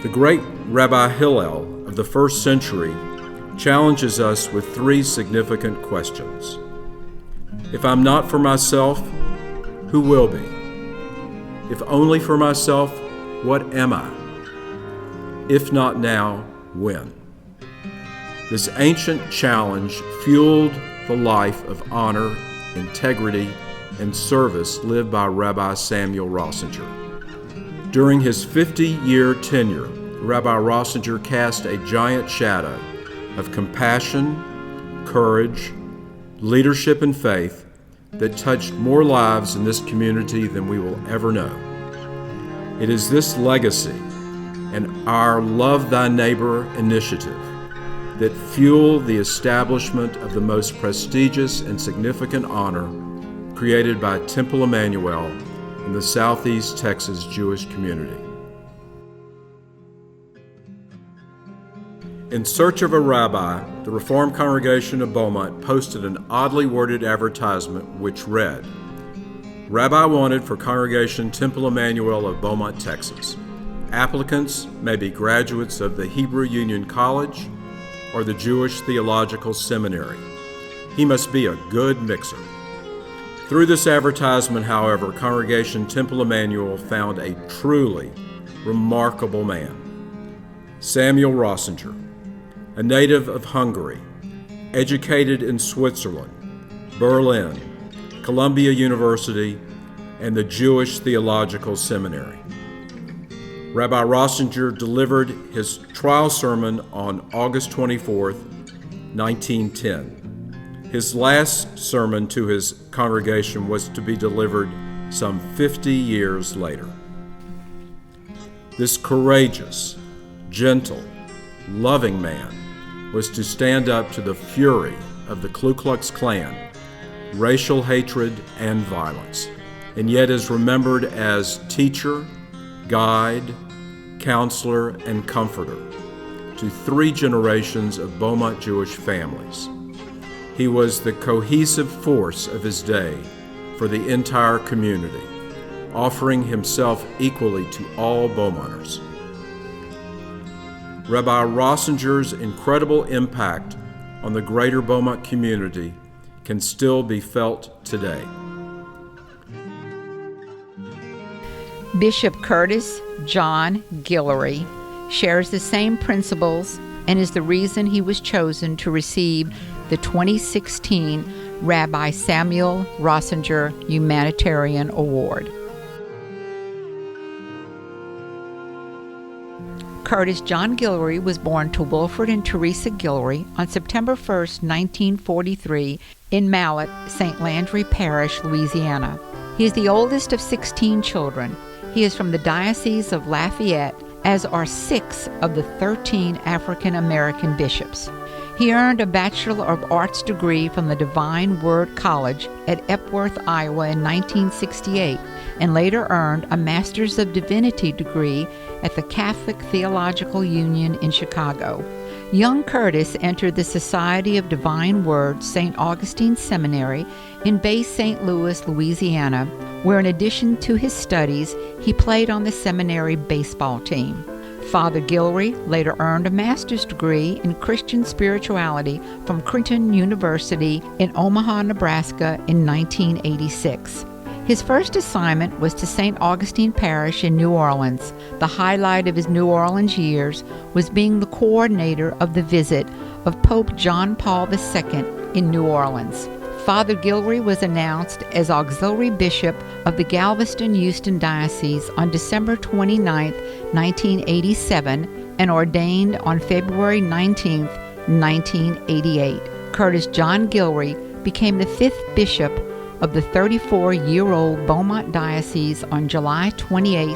The great Rabbi Hillel of the first century challenges us with three significant questions. If I'm not for myself, who will be? If only for myself, what am I? If not now, when? This ancient challenge fueled the life of honor, integrity, and service lived by Rabbi Samuel Rosinger. During his 50-year tenure, Rabbi Rosinger cast a giant shadow of compassion, courage, leadership, and faith that touched more lives in this community than we will ever know. It is this legacy and our Love Thy Neighbor initiative that fuel the establishment of the most prestigious and significant honor created by Temple Emmanuel in the Southeast Texas Jewish community. In search of a rabbi, the Reformed Congregation of Beaumont posted an oddly worded advertisement which read, "Rabbi wanted for Congregation Temple Emmanuel of Beaumont, Texas. Applicants may be graduates of the Hebrew Union College or the Jewish Theological Seminary. He must be a good mixer." Through this advertisement, however, Congregation Temple Emmanuel found a truly remarkable man, Samuel Rosinger, a native of Hungary, educated in Switzerland, Berlin, Columbia University, and the Jewish Theological Seminary. Rabbi Rosinger delivered his trial sermon on August 24, 1910. His last sermon to his congregation was to be delivered some 50 years later. This courageous, gentle, loving man was to stand up to the fury of the Ku Klux Klan, racial hatred, and violence, and yet is remembered as teacher, guide, counselor, and comforter to 3 generations of Beaumont Jewish families. He was the cohesive force of his day for the entire community, offering himself equally to all Beaumonters. Rabbi Rosinger's incredible impact on the greater Beaumont community can still be felt today. Bishop Curtis John Guillory shares the same principles and is the reason he was chosen to receive the 2016 Rabbi Samuel Rosinger Humanitarian Award. Curtis John Guillory was born to Wilfred and Teresa Guillory on September 1, 1943, in Mallet, St. Landry Parish, Louisiana. He is the oldest of 16 children. He is from the Diocese of Lafayette, as are 6 of the 13 African American bishops. He earned a Bachelor of Arts degree from the Divine Word College at Epworth, Iowa in 1968, and later earned a Master's of Divinity degree at the Catholic Theological Union in Chicago. Young Curtis entered the Society of Divine Word St. Augustine Seminary in Bay St. Louis, Louisiana, where in addition to his studies, he played on the seminary baseball team. Father Guillory later earned a master's degree in Christian spirituality from Creighton University in Omaha, Nebraska in 1986. His first assignment was to St. Augustine Parish in New Orleans. The highlight of his New Orleans years was being the coordinator of the visit of Pope John Paul II in New Orleans. Father Guillory was announced as Auxiliary Bishop of the Galveston-Houston Diocese on December 29, 1987, and ordained on February 19, 1988. Curtis John Guillory became the 5th bishop of the 34-year-old Beaumont Diocese on July 28,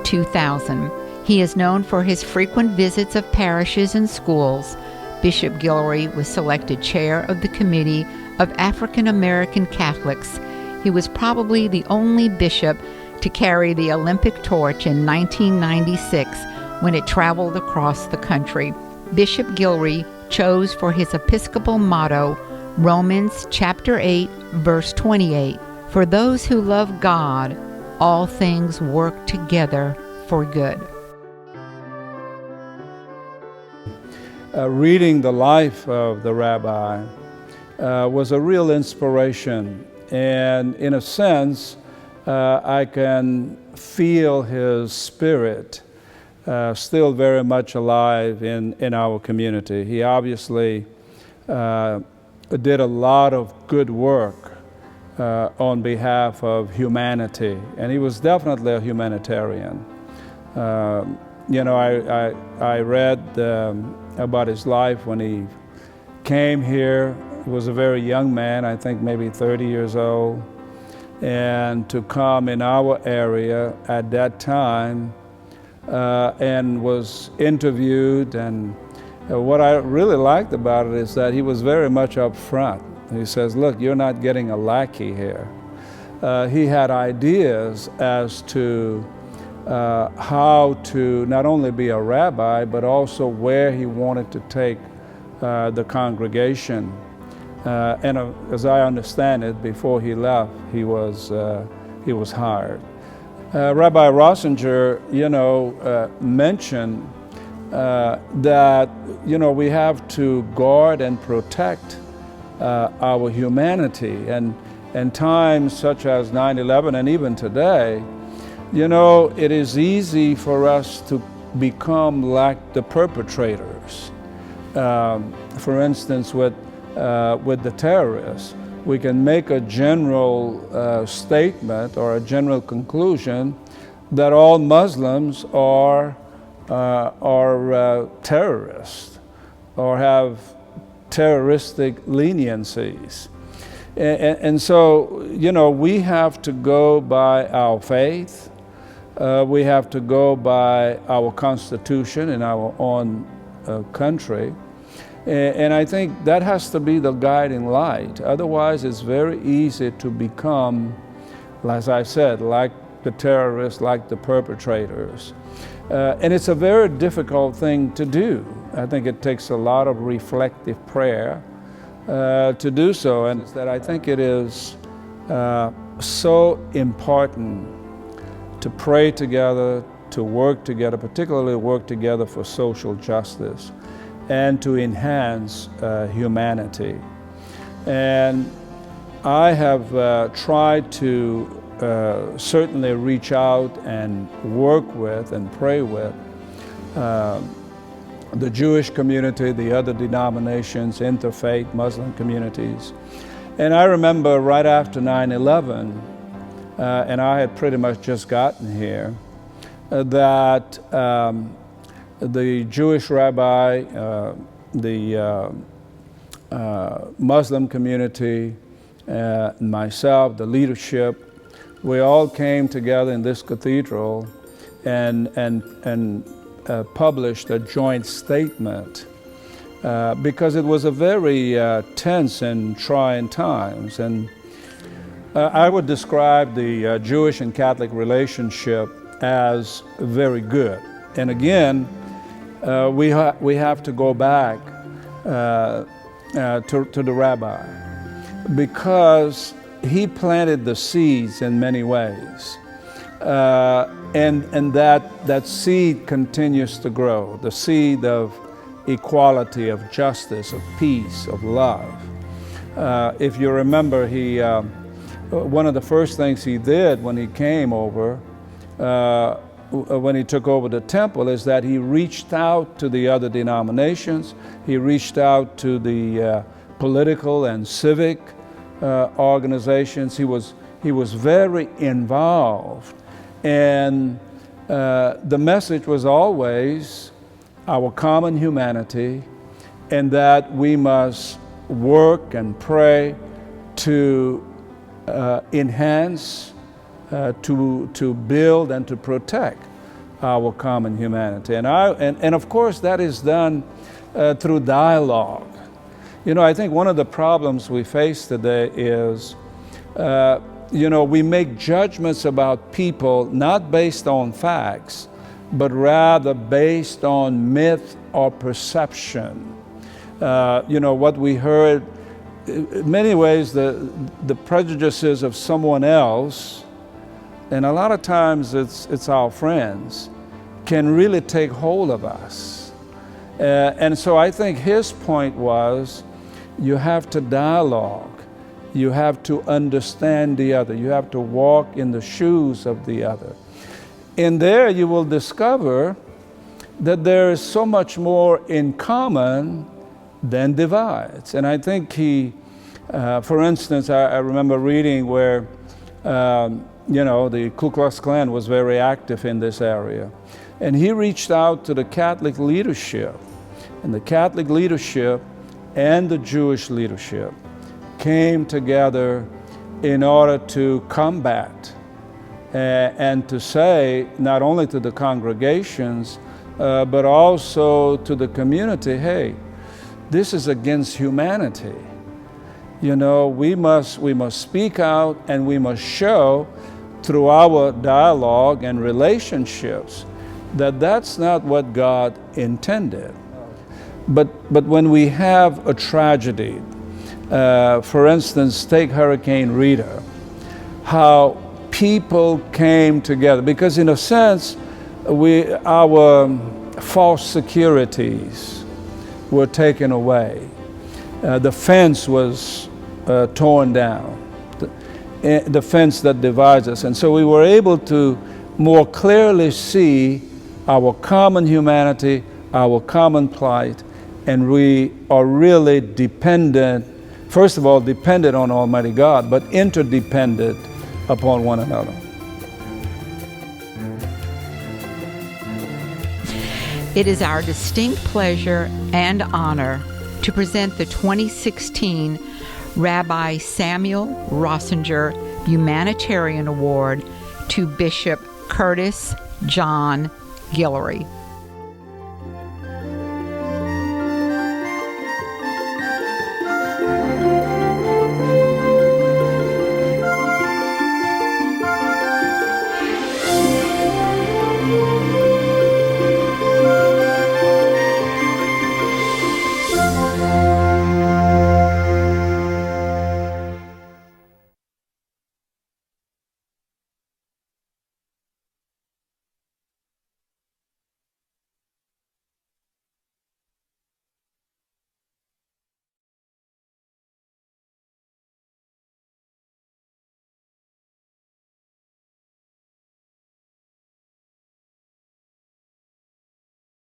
2000. He is known for his frequent visits of parishes and schools. Bishop Guillory was selected chair of the Committee of African American Catholics. He was probably the only bishop to carry the Olympic torch in 1996 when it traveled across the country. Bishop Guillory chose for his Episcopal motto Romans chapter 8, verse 28, "For those who love God, all things work together for good." reading the life of the rabbi was a real inspiration. And in a sense, I can feel his spirit still very much alive in our community. He obviously did a lot of good work on behalf of humanity, and he was definitely a humanitarian. You know, I read about his life when he came here. He was a very young man, I think maybe 30 years old, and to come in our area at that time and was interviewed. And what I really liked about it is that he was very much up front. He says, look, you're not getting a lackey here. He had ideas as to how to not only be a rabbi, but also where he wanted to take the congregation. And as I understand it, before he left, he was hired. Rabbi Rosinger, you know, mentioned that, you know, we have to guard and protect our humanity. And times such as 9/11 and even today, you know, it is easy for us to become like the perpetrators. For instance, with the terrorists, we can make a general statement or a general conclusion that all Muslims are terrorists or have terroristic leniencies. And so, you know, we have to go by our faith. We have to go by our Constitution in our own country. And I think that has to be the guiding light. Otherwise, it's very easy to become, as I said, like the terrorists, like the perpetrators. And it's a very difficult thing to do. I think it takes a lot of reflective prayer to do so. And that I think it is so important to pray together, to work together, particularly work together for social justice, and to enhance humanity. And I have tried to certainly reach out and work with and pray with the Jewish community, the other denominations, interfaith Muslim communities. And I remember right after 9/11, and I had pretty much just gotten here, that the Jewish rabbi, the Muslim community, myself, the leadership, we all came together in this cathedral and published a joint statement because it was a very tense and trying times. And I would describe the Jewish and Catholic relationship as very good. And again, we have to go back to the rabbi, because he planted the seeds in many ways. And that seed continues to grow, the seed of equality, of justice, of peace, of love. If you remember, one of the first things he did when he came over, when he took over the temple, is that he reached out to the other denominations. He reached out to the political and civic organizations. He was very involved. And the message was always our common humanity, and that we must work and pray to enhance, to build and to protect our common humanity. And of course that is done through dialogue. You know, I think one of the problems we face today is you know, we make judgments about people not based on facts, but rather based on myth or perception. You know, what we heard, in many ways, the prejudices of someone else, and a lot of times it's our friends, can really take hold of us. And so I think his point was, you have to dialogue. You have to understand the other. You have to walk in the shoes of the other. In there, you will discover that there is so much more in common than divides. And I think he, for instance, I remember reading where, the Ku Klux Klan was very active in this area. And he reached out to the Catholic leadership. And the Catholic leadership and the Jewish leadership came together in order to combat and to say, not only to the congregations, but also to the community, hey, this is against humanity. We must speak out, and we must show through our dialogue and relationships that that's not what God intended. But when we have a tragedy, for instance, take Hurricane Rita, how people came together, because in a sense, our false securities were taken away. The fence was torn down, the fence that divides us. And so we were able to more clearly see our common humanity, our common plight, and we are really dependent, first of all, dependent on Almighty God, but interdependent upon one another. It is our distinct pleasure and honor to present the 2016 Rabbi Samuel Rosinger Humanitarian Award to Bishop Curtis John Guillory.